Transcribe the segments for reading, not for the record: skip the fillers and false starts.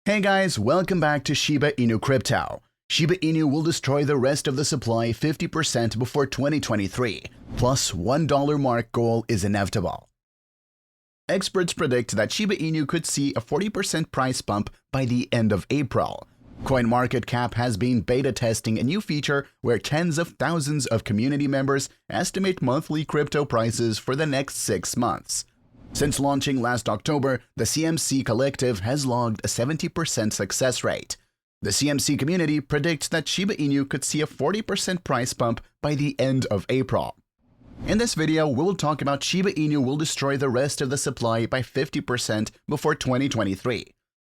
Hey guys, welcome back to Shiba Inu Crypto. Shiba Inu will destroy the rest of the supply 50% before 2023, plus $1 mark goal is inevitable. Experts predict that Shiba Inu could see a 40% price bump by the end of April. CoinMarketCap has been beta testing a new feature where tens of thousands of community members estimate monthly crypto prices for the next 6 months. Since launching last October, the CMC Collective has logged a 70% success rate. The CMC community predicts that Shiba Inu could see a 40% price bump by the end of April. In this video, we will talk about Shiba Inu will destroy the rest of the supply by 50% before 2023.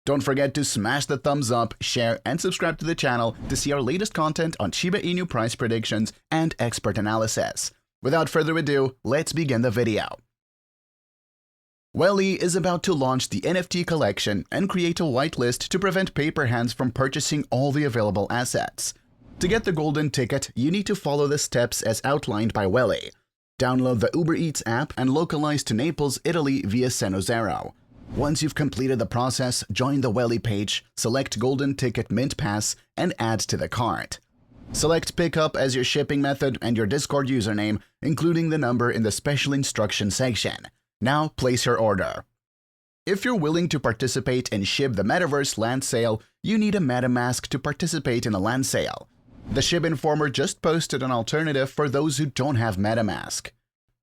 Don't forget to smash the thumbs up, share, and subscribe to the channel to see our latest content on Shiba Inu price predictions and expert analysis. Without further ado, let's begin the video. Welly is about to launch the NFT collection and create a whitelist to prevent paper hands from purchasing all the available assets. To get the golden ticket, you need to follow the steps as outlined by Welly. Download the Uber Eats app and localize to Naples, Italy via Seno Zero. Once you've completed the process, join the Welly page, select Golden Ticket Mint Pass, and add to the cart. Select Pickup as your shipping method and your Discord username, including the number in the special instruction section. Now place your order. If you're willing to participate in Shib the Metaverse land sale, you need a MetaMask to participate in a land sale. The Shib Informer just posted an alternative for those who don't have MetaMask.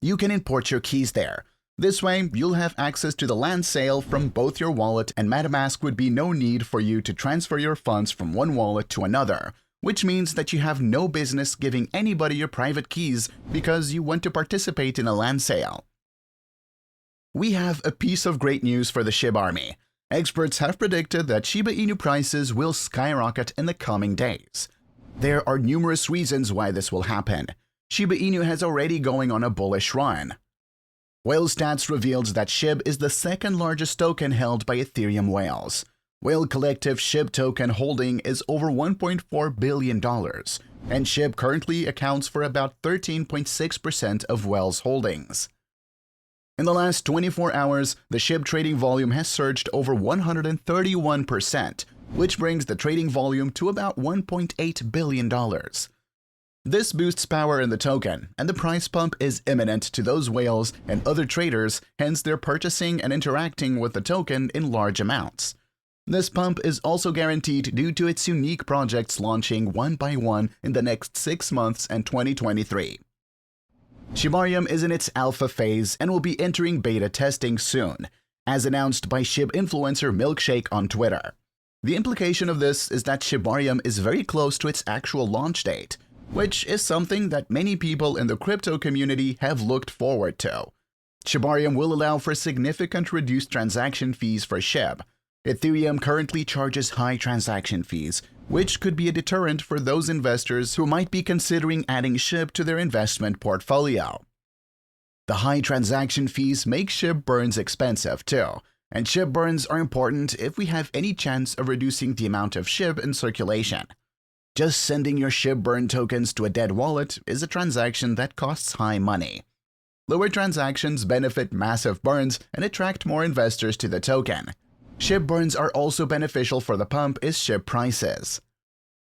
You can import your keys there. This way, you'll have access to the land sale from both your wallet, and MetaMask would be no need for you to transfer your funds from one wallet to another, which means that you have no business giving anybody your private keys because you want to participate in a land sale. We have a piece of great news for the Shib army. Experts have predicted that Shiba Inu prices will skyrocket in the coming days. There are numerous reasons why this will happen. Shiba Inu has already going on a bullish run. Whale Stats revealed that Shib is the second largest token held by Ethereum whales. Whale Collective Shib token holding is over $1.4 billion, and Shib currently accounts for about 13.6% of Whale's holdings. In the last 24 hours, the Shib trading volume has surged over 131%, which brings the trading volume to about $1.8 billion. This boosts power in the token, and the price pump is imminent to those whales and other traders, hence they're purchasing and interacting with the token in large amounts. This pump is also guaranteed due to its unique projects launching one by one in the next 6 months and 2023. Shibarium is in its alpha phase and will be entering beta testing soon, as announced by Shib influencer Milkshake on Twitter. The implication of this is that Shibarium is very close to its actual launch date, which is something that many people in the crypto community have looked forward to. Shibarium will allow for significant reduced transaction fees for Shib. Ethereum currently charges high transaction fees, which could be a deterrent for those investors who might be considering adding Shib to their investment portfolio. The high transaction fees make Shib burns expensive too, and Shib burns are important if we have any chance of reducing the amount of Shib in circulation. Just sending your Shib burn tokens to a dead wallet is a transaction that costs high money. Lower transactions benefit massive burns and attract more investors to the token. Shib burns are also beneficial for the pump is Shib prices.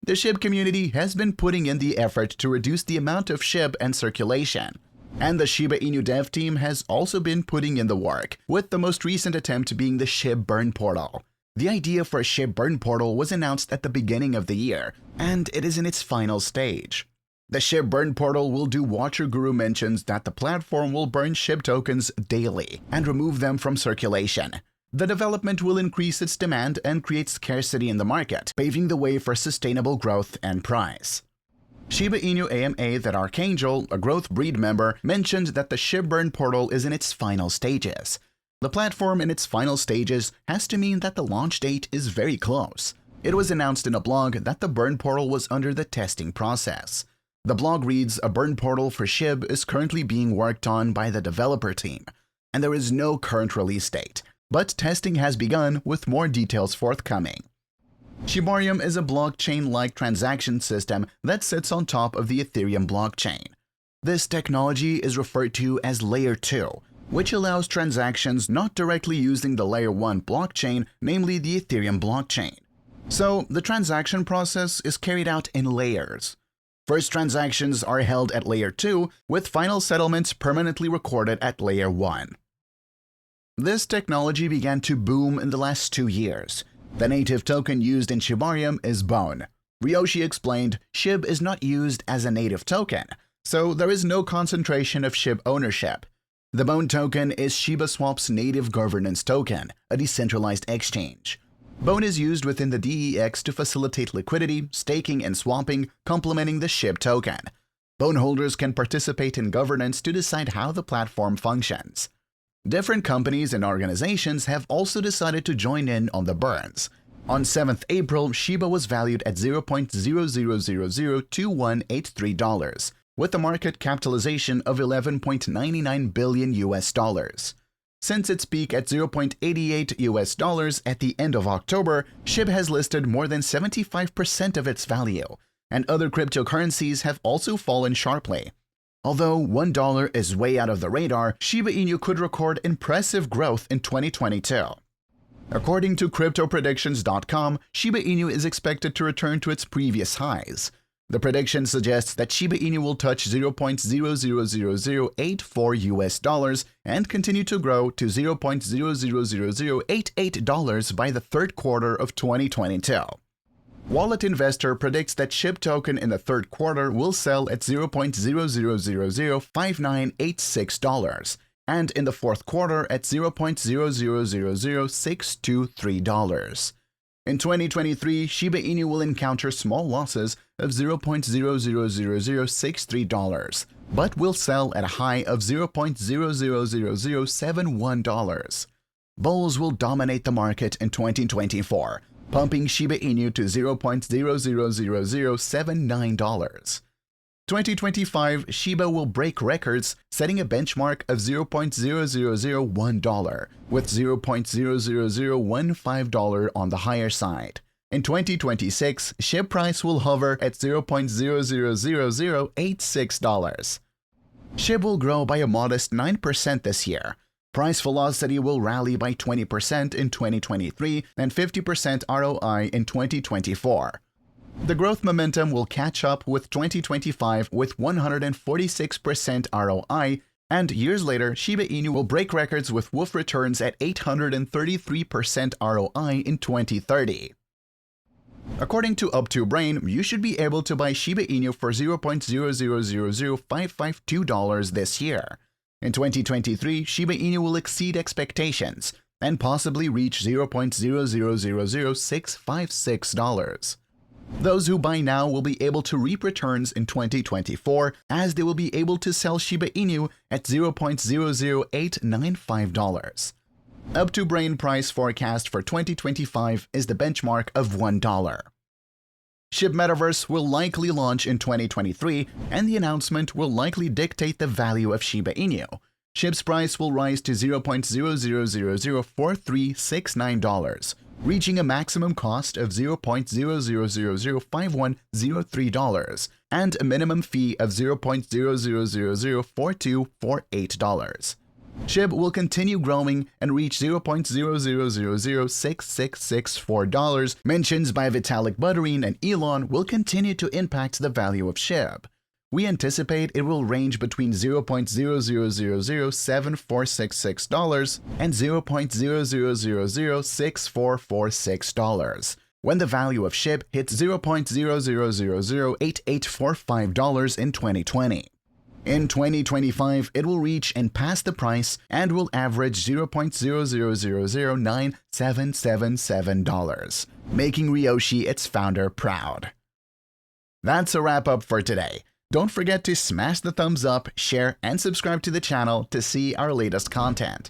The Shib community has been putting in the effort to reduce the amount of Shib and circulation, and the Shiba Inu dev team has also been putting in the work, with the most recent attempt being the Shib burn portal. The idea for a Shib burn portal was announced at the beginning of the year, and it is in its final stage. The Shib burn portal will do what your guru mentions that the platform will burn Shib tokens daily and remove them from circulation. The development will increase its demand and create scarcity in the market, paving the way for sustainable growth and price. Shiba Inu AMA that Archangel, a growth breed member, mentioned that the Shib burn portal is in its final stages. The platform in its final stages has to mean that the launch date is very close. It was announced in a blog that the burn portal was under the testing process. The blog reads, a burn portal for Shib is currently being worked on by the developer team, and there is no current release date. But testing has begun with more details forthcoming. Shibarium is a blockchain-like transaction system that sits on top of the Ethereum blockchain. This technology is referred to as Layer 2, which allows transactions not directly using the Layer 1 blockchain, namely the Ethereum blockchain. So, the transaction process is carried out in layers. First transactions are held at Layer 2, with final settlements permanently recorded at Layer 1. This technology began to boom in the last 2 years. The native token used in Shibarium is Bone. Ryoshi explained, Shib is not used as a native token, so there is no concentration of Shib ownership. The Bone token is SHIBASWAP's native governance token, a decentralized exchange. Bone is used within the DEX to facilitate liquidity, staking, and swapping, complementing the Shib token. Bone holders can participate in governance to decide how the platform functions. Different companies and organizations have also decided to join in on the burns. On 7th April, Shiba was valued at $0.0002183, with a market capitalization of $11.99 billion. Since its peak at $0.88 at the end of October, Shib has listed more than 75% of its value, and other cryptocurrencies have also fallen sharply. Although $1 is way out of the radar, Shiba Inu could record impressive growth in 2022. According to purposes.com, Shiba Inu is expected to return to its previous highs. The prediction suggests that Shiba Inu will touch $0.000084 and continue to grow to $0.000088 by the third quarter of 2022. Wallet Investor predicts that Shib token in the third quarter will sell at $0.00005986 and in the fourth quarter at $0.00000623. In 2023, Shiba Inu will encounter small losses of $0.000063, but will sell at a high of $0.000071. Bulls will dominate the market in 2024, pumping Shiba Inu to $0.000079. 2025, Shiba will break records, setting a benchmark of $0.0001, with $0.00015 on the higher side. In 2026, Shib price will hover at $0.000086. Shib will grow by a modest 9% this year. Price velocity will rally by 20% in 2023 and 50% ROI in 2024. The growth momentum will catch up with 2025 with 146% ROI, and years later, Shiba Inu will break records with WOOF returns at 833% ROI in 2030. According to Up2Brain, you should be able to buy Shiba Inu for $0.000552 this year. In 2023, Shiba Inu will exceed expectations and possibly reach $0.000656. Those who buy now will be able to reap returns in 2024, as they will be able to sell Shiba Inu at $0.00895. Up2Brain price forecast for 2025 is the benchmark of $1. Shib Metaverse will likely launch in 2023, and the announcement will likely dictate the value of Shiba Inu. Shib's price will rise to $0.00004369, reaching a maximum cost of $0.00005103 and a minimum fee of $0.00004248. Shib will continue growing and reach $0.00006664. Mentions by Vitalik Buterin and Elon will continue to impact the value of Shib. We anticipate it will range between $0.00007466 and $0.00006446 when the value of Shib hits $0.00008845 in 2020. In 2025, it will reach and pass the price and will average $0.00009777, making Ryoshi its founder proud. That's a wrap-up for today. Don't forget to smash the thumbs up, share, and subscribe to the channel to see our latest content.